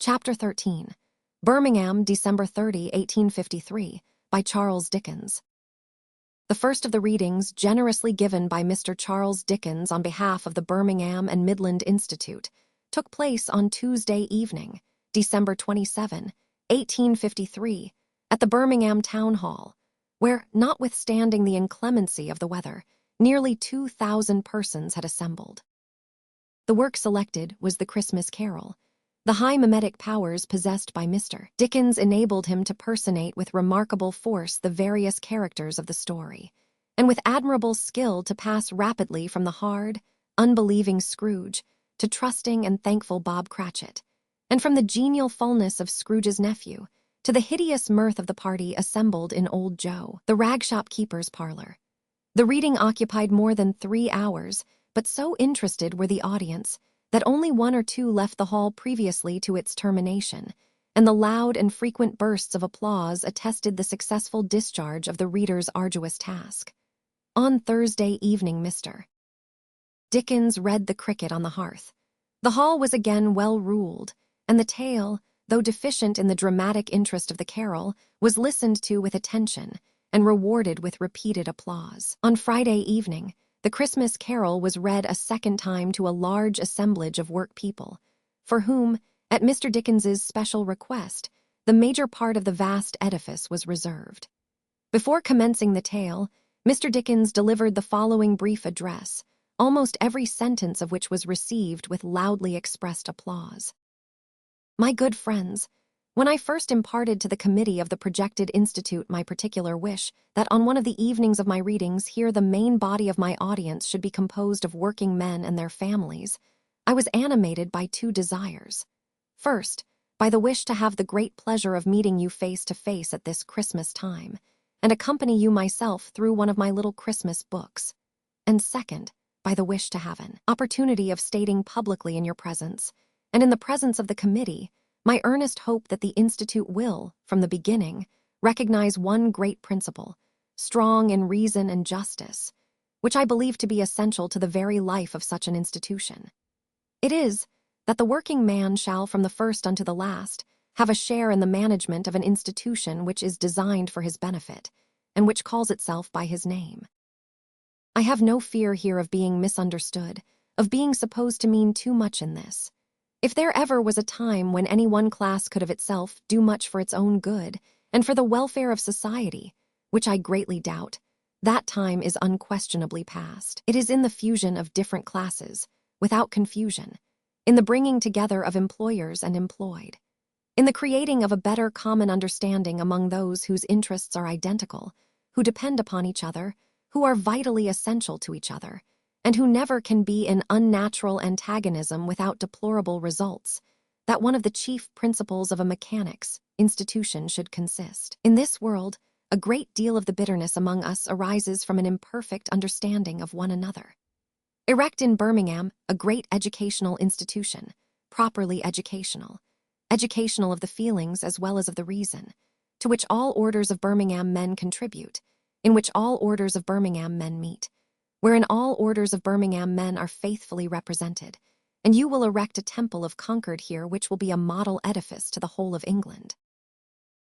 Chapter 13. Birmingham, December 30, 1853, by Charles Dickens. The first of the readings, generously given by Mr. Charles Dickens on behalf of the Birmingham and Midland Institute, took place on Tuesday evening, December 27, 1853, at the Birmingham Town Hall, where, notwithstanding the inclemency of the weather, nearly 2,000 persons had assembled. The work selected was The Christmas Carol. The high mimetic powers possessed by Mr. Dickens enabled him to personate with remarkable force the various characters of the story, and with admirable skill to pass rapidly from the hard, unbelieving Scrooge to trusting and thankful Bob Cratchit, and from the genial fullness of Scrooge's nephew to the hideous mirth of the party assembled in Old Joe, the rag-shop keeper's parlor. The reading occupied more than 3 hours, but so interested were the audience that only 1 or 2 left the hall previously to its termination, and the loud and frequent bursts of applause attested the successful discharge of the reader's arduous task. On Thursday evening, Mr. Dickens read The Cricket on the Hearth. The hall was again well ruled, and the tale, though deficient in the dramatic interest of the carol, was listened to with attention and rewarded with repeated applause. On Friday evening, The Christmas Carol was read a second time to a large assemblage of work people, for whom, at Mr. Dickens's special request, the major part of the vast edifice was reserved. Before commencing the tale, Mr. Dickens delivered the following brief address, almost every sentence of which was received with loudly expressed applause. My good friends, when I first imparted to the committee of the projected institute my particular wish that on one of the evenings of my readings here the main body of my audience should be composed of working men and their families, I was animated by 2 desires. First, by the wish to have the great pleasure of meeting you face to face at this Christmas time, and accompany you myself through one of my little Christmas books. And second, by the wish to have an opportunity of stating publicly in your presence, and in the presence of the committee, my earnest hope that the Institute will, from the beginning, recognize one great principle, strong in reason and justice, which I believe to be essential to the very life of such an institution. It is, that the working man shall from the first unto the last have a share in the management of an institution which is designed for his benefit, and which calls itself by his name. I have no fear here of being misunderstood, of being supposed to mean too much in this. If there ever was a time when any one class could of itself do much for its own good and for the welfare of society, which I greatly doubt, that time is unquestionably past. It is in the fusion of different classes, without confusion, in the bringing together of employers and employed, in the creating of a better common understanding among those whose interests are identical, who depend upon each other, who are vitally essential to each other, and who never can be in unnatural antagonism without deplorable results, that one of the chief principles of a mechanics institution should consist. In this world, a great deal of the bitterness among us arises from an imperfect understanding of one another. Erect in Birmingham, a great educational institution, properly educational of the feelings as well as of the reason, to which all orders of Birmingham men contribute, in which all orders of Birmingham men meet, wherein all orders of Birmingham men are faithfully represented, and you will erect a temple of Concord here which will be a model edifice to the whole of England.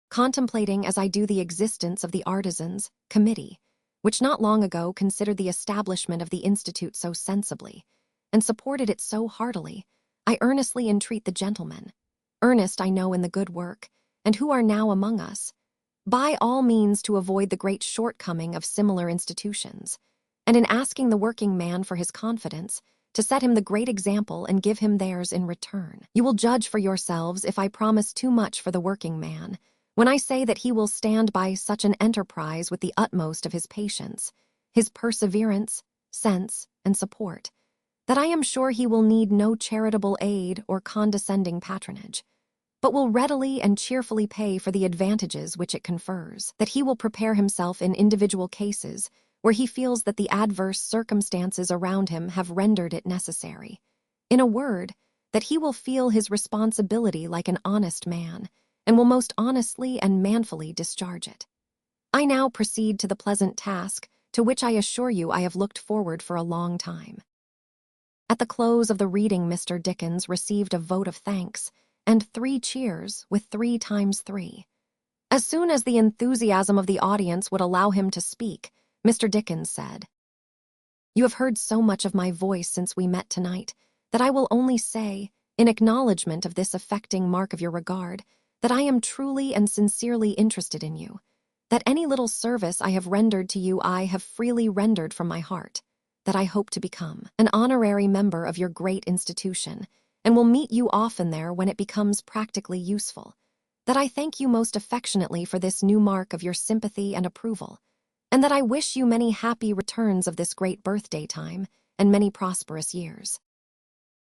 Contemplating as I do the existence of the Artisans' Committee, which not long ago considered the establishment of the Institute so sensibly, and supported it so heartily, I earnestly entreat the gentlemen, earnest I know in the good work, and who are now among us, by all means to avoid the great shortcoming of similar institutions, and in asking the working man for his confidence, to set him the great example and give him theirs in return. You will judge for yourselves if I promise too much for the working man, when I say that he will stand by such an enterprise with the utmost of his patience, his perseverance, sense, and support, that I am sure he will need no charitable aid or condescending patronage, but will readily and cheerfully pay for the advantages which it confers, that he will prepare himself in individual cases where he feels that the adverse circumstances around him have rendered it necessary. In a word, that he will feel his responsibility like an honest man, and will most honestly and manfully discharge it. I now proceed to the pleasant task to which I assure you I have looked forward for a long time. At the close of the reading Mr. Dickens received a vote of thanks, and 3 cheers with 3 times 3. As soon as the enthusiasm of the audience would allow him to speak, Mr. Dickens said, "You have heard so much of my voice since we met tonight that I will only say, in acknowledgment of this affecting mark of your regard, that I am truly and sincerely interested in you, that any little service I have rendered to you I have freely rendered from my heart, that I hope to become an honorary member of your great institution, and will meet you often there when it becomes practically useful, that I thank you most affectionately for this new mark of your sympathy and approval, and that I wish you many happy returns of this great birthday time and many prosperous years."